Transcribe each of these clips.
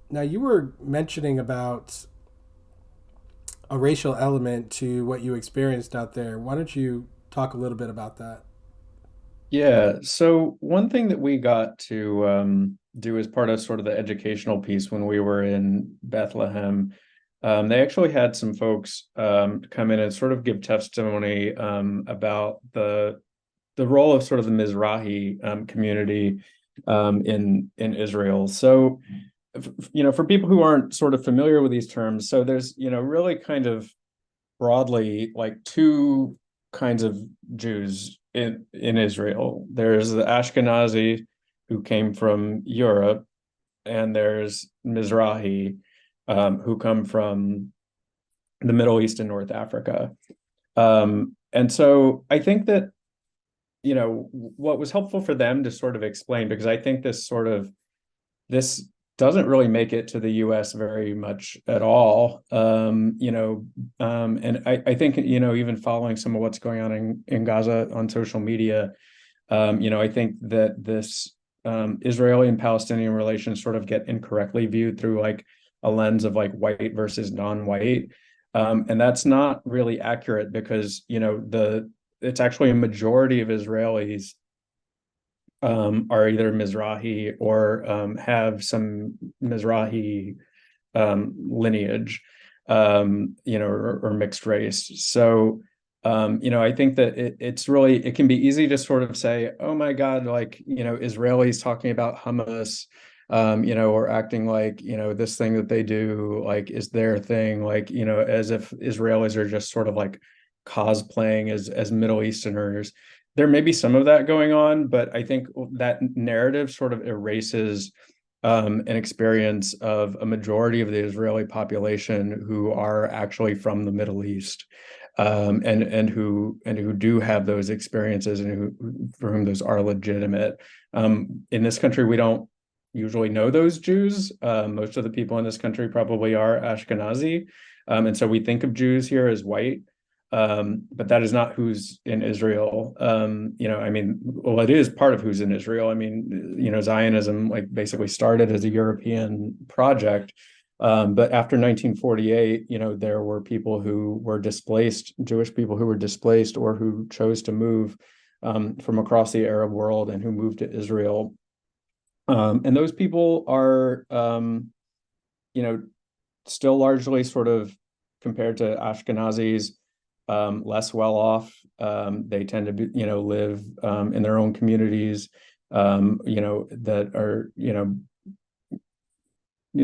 Now, you were mentioning about a racial element to what you experienced out there. Why don't you talk a little bit about that? Yeah, so one thing that we got to do as part of sort of the educational piece when we were in Bethlehem, they actually had some folks come in and sort of give testimony about the role of sort of the Mizrahi community in Israel. So, for people who aren't sort of familiar with these terms, so there's really kind of broadly like two kinds of Jews in Israel. There's the Ashkenazi who came from Europe, and there's Mizrahi who come from the Middle East and North Africa. And so I think that what was helpful for them to sort of explain, because I think this doesn't really make it to the US very much at all. And I think, even following some of what's going on in Gaza on social media, I think that this Israeli and Palestinian relations sort of get incorrectly viewed through like a lens of like white versus non-white. And that's not really accurate because, it's actually a majority of Israelis are either Mizrahi or have some Mizrahi lineage, or mixed race. So, I think that it can be easy to sort of say, oh my God, like, Israelis talking about Hamas, or acting like, this thing that they do, like, is their thing, like, as if Israelis are just sort of like cosplaying as Middle Easterners. There may be some of that going on, but I think that narrative sort of erases an experience of a majority of the Israeli population who are actually from the Middle East, and who do have those experiences, and for whom those are legitimate. In this country, we don't usually know those Jews. Most of the people in this country probably are Ashkenazi, and so we think of Jews here as white. But that is not who's in Israel. I mean, well, it is part of who's in Israel. I mean, Zionism like basically started as a European project. But after 1948, there were people who were displaced, Jewish people who were displaced or who chose to move from across the Arab world and who moved to Israel. And those people are, you know, still largely sort of compared to Ashkenazis, less well off. They tend to be, live in their own communities, that are,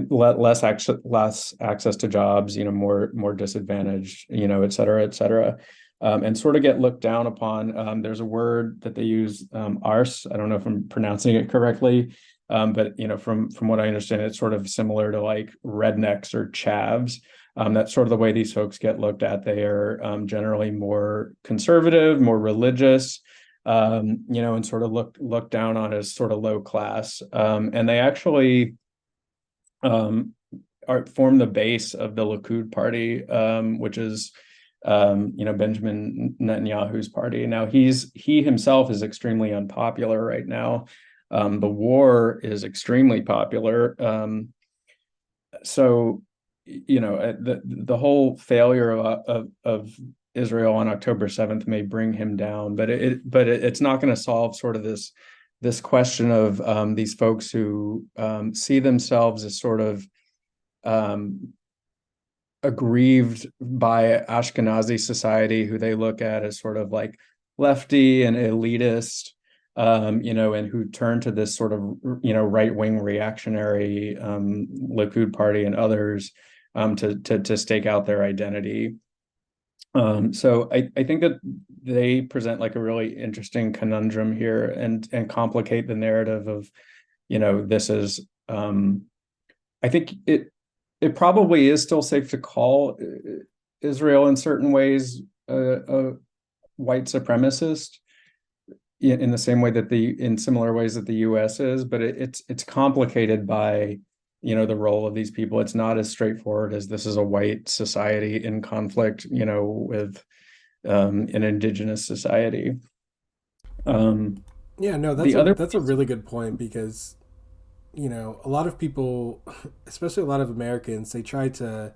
less access to jobs, more disadvantaged, et cetera, et cetera. And sort of get looked down upon. There's a word that they use, arse. I don't know if I'm pronouncing it correctly, but from what I understand, it's sort of similar to like rednecks or chavs. That's sort of the way these folks get looked at. They are generally more conservative, more religious, and sort of looked down on as sort of low class. And they actually form the base of the Likud party, which is Benjamin Netanyahu's party. Now he himself is extremely unpopular right now. The war is extremely popular. So the whole failure of Israel on October 7th may bring him down, but it's not going to solve sort of this question of these folks who see themselves as sort of aggrieved by Ashkenazi society, who they look at as sort of like lefty and elitist, and who turn to this sort of, right-wing reactionary Likud party and others to stake out their identity. So I think that they present like a really interesting conundrum here and complicate the narrative of, this is I think it probably is still safe to call Israel in certain ways a white supremacist in the same way that in similar ways that the US is, but it's complicated by, the role of these people. It's not as straightforward as this is a white society in conflict, with an indigenous society. Um, Yeah, no, the other that's a piece, really good point because a lot of people, especially a lot of Americans, they try to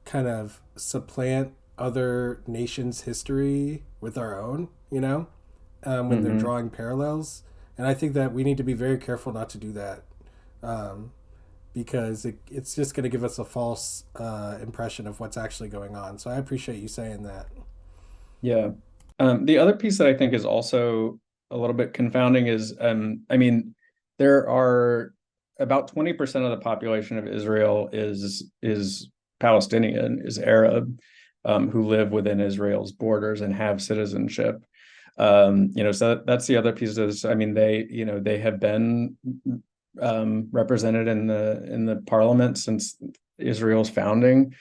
kind of supplant other nations' history with our own, when they're Hmm. drawing parallels. And I think that we need to be very careful not to do that, um, because it's just going to give us a false impression of what's actually going on. So I appreciate you saying that. Yeah. The other piece that I think is also a little bit confounding is, I mean, there are about 20% of the population of Israel is Palestinian, is Arab, who live within Israel's borders and have citizenship. So that's the other piece of this. I mean, they have been represented in the parliament since Israel's founding.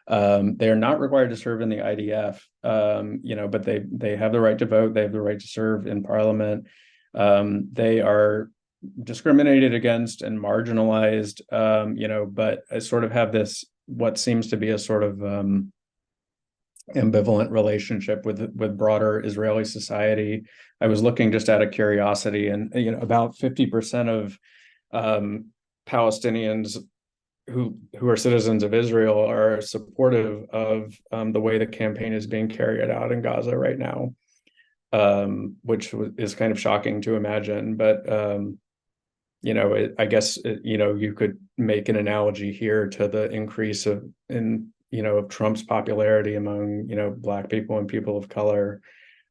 They are not required to serve in the IDF, but they have the right to vote. They have the right to serve in parliament. They are discriminated against and marginalized, but I sort of have this what seems to be a sort of ambivalent relationship with broader Israeli society. I was looking just out of curiosity, and about 50% of um, Palestinians who are citizens of Israel are supportive of the way the campaign is being carried out in Gaza right now, which is kind of shocking to imagine. But I guess you could make an analogy here to the increase of Trump's popularity among Black people and people of color.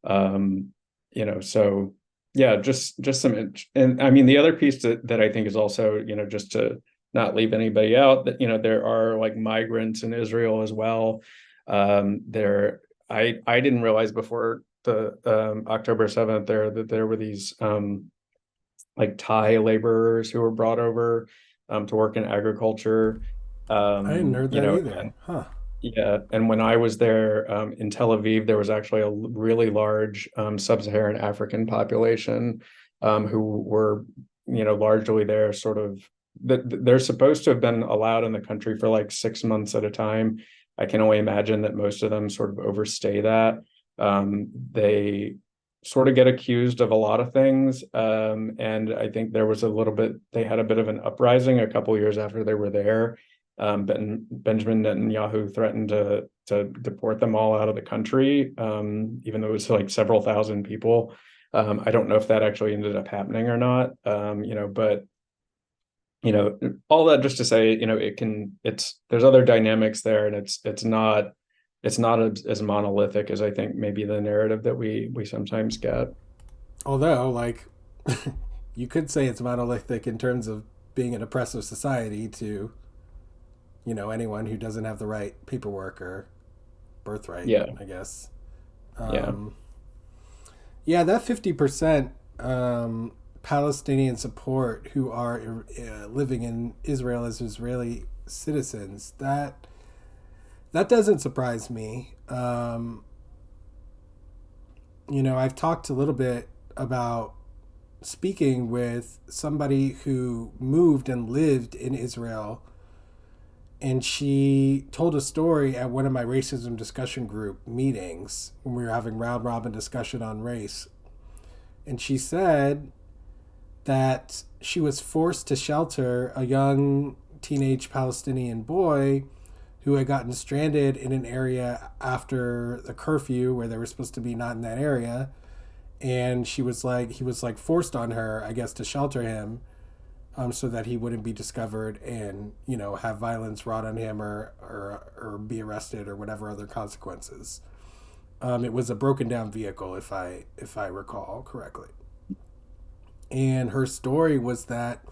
So yeah, just some, and I mean the other piece that I think is also just to not leave anybody out, that there are like migrants in Israel as well. There, I didn't realize before the October 7th that there were these like Thai laborers who were brought over to work in agriculture. I hadn't heard that either. And Huh. yeah, and when I was there in Tel Aviv, there was actually a really large sub-Saharan African population who were, largely there sort of that they're supposed to have been allowed in the country for like 6 months at a time. I can only imagine that most of them sort of overstay that. They sort of get accused of a lot of things. And I think there was they had a bit of an uprising a couple years after they were there. But Benjamin Netanyahu threatened to deport them all out of the country, even though it was like several thousand people. I don't know if that actually ended up happening or not. But all that just to say, there's other dynamics there, and it's not as monolithic as I think maybe the narrative that we sometimes get. Although, like, you could say it's monolithic in terms of being an oppressive society to, anyone who doesn't have the right paperwork or birthright, Yeah, I guess. yeah. Um, yeah, that 50% Palestinian support who are living in Israel as Israeli citizens, that doesn't surprise me. I've talked a little bit about speaking with somebody who moved and lived in Israel, and she told a story at one of my racism discussion group meetings when we were having round robin discussion on race. And she said that she was forced to shelter a young teenage Palestinian boy who had gotten stranded in an area after the curfew where they were supposed to be not in that area. And he was like forced on her, I guess, to shelter him, so that he wouldn't be discovered and have violence wrought on him or be arrested or whatever other consequences. It was a broken down vehicle, if I recall correctly. And her story was that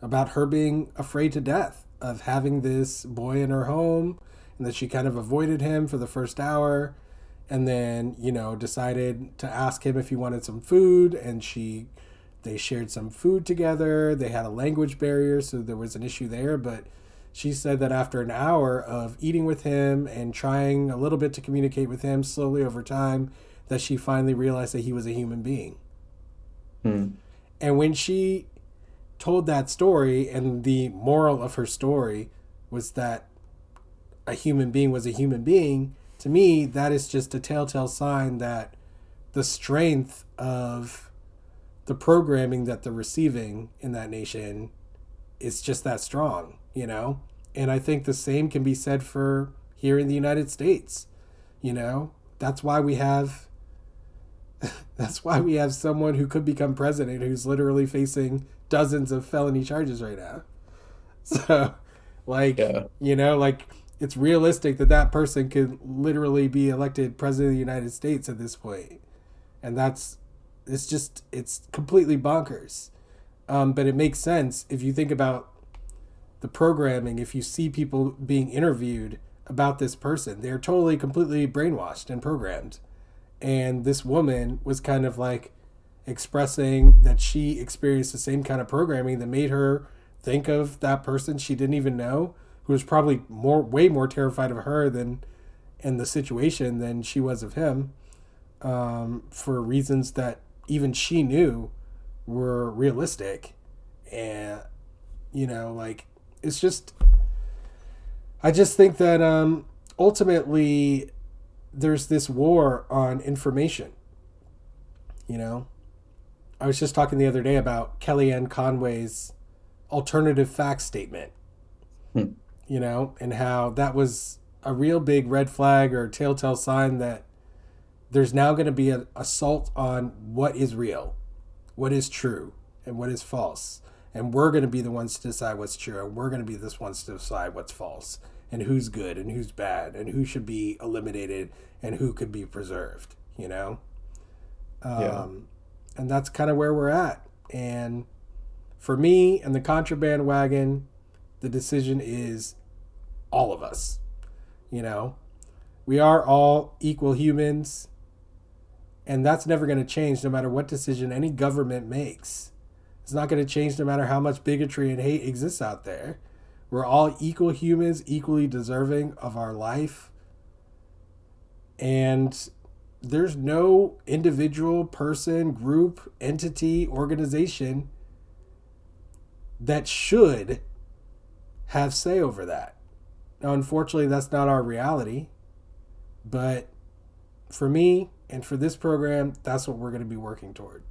about her being afraid to death of having this boy in her home, and that she kind of avoided him for the first hour, and then decided to ask him if he wanted some food, and they shared some food together. They had a language barrier, so there was an issue there, but she said that after an hour of eating with him and trying a little bit to communicate with him slowly over time, that she finally realized that he was a human being. Hmm. And when she told that story, and the moral of her story was that a human being was a human being, to me, that is just a telltale sign that the strength of the programming that they're receiving in that nation it's just that strong, you know? And I think the same can be said for here in the United States, you know? That's why we have that's why we have someone who could become president who's literally facing dozens of felony charges right now. So, like, Yeah. you know, like it's realistic that that person could literally be elected president of the United States at this point. And it's just, it's completely bonkers. But it makes sense if you think about the programming, if you see people being interviewed about this person, they're totally, completely brainwashed and programmed. And this woman was kind of like expressing that she experienced the same kind of programming that made her think of that person she didn't even know, who was probably way more terrified of her than in the situation than she was of him, for reasons that even she knew were realistic. And you know, like, it's just, I just think that ultimately there's this war on information. You know, I was just talking the other day about Kellyanne Conway's alternative facts statement, Hmm. you know, and how that was a real big red flag or telltale sign that there's now going to be an assault on what is real, what is true, and what is false. And we're going to be the ones to decide what's true, and we're going to be the ones to decide what's false, and who's good and who's bad, and who should be eliminated and who could be preserved, you know? Yeah. And that's kind of where we're at. And for me and the Contraband Wagon, the decision is all of us, you know? We are all equal humans, and that's never going to change no matter what decision any government makes. It's not going to change no matter how much bigotry and hate exists out there. We're all equal humans, equally deserving of our life. And there's no individual, person, group, entity, organization that should have say over that. Now, unfortunately, that's not our reality. But for me and for this program, that's what we're going to be working toward.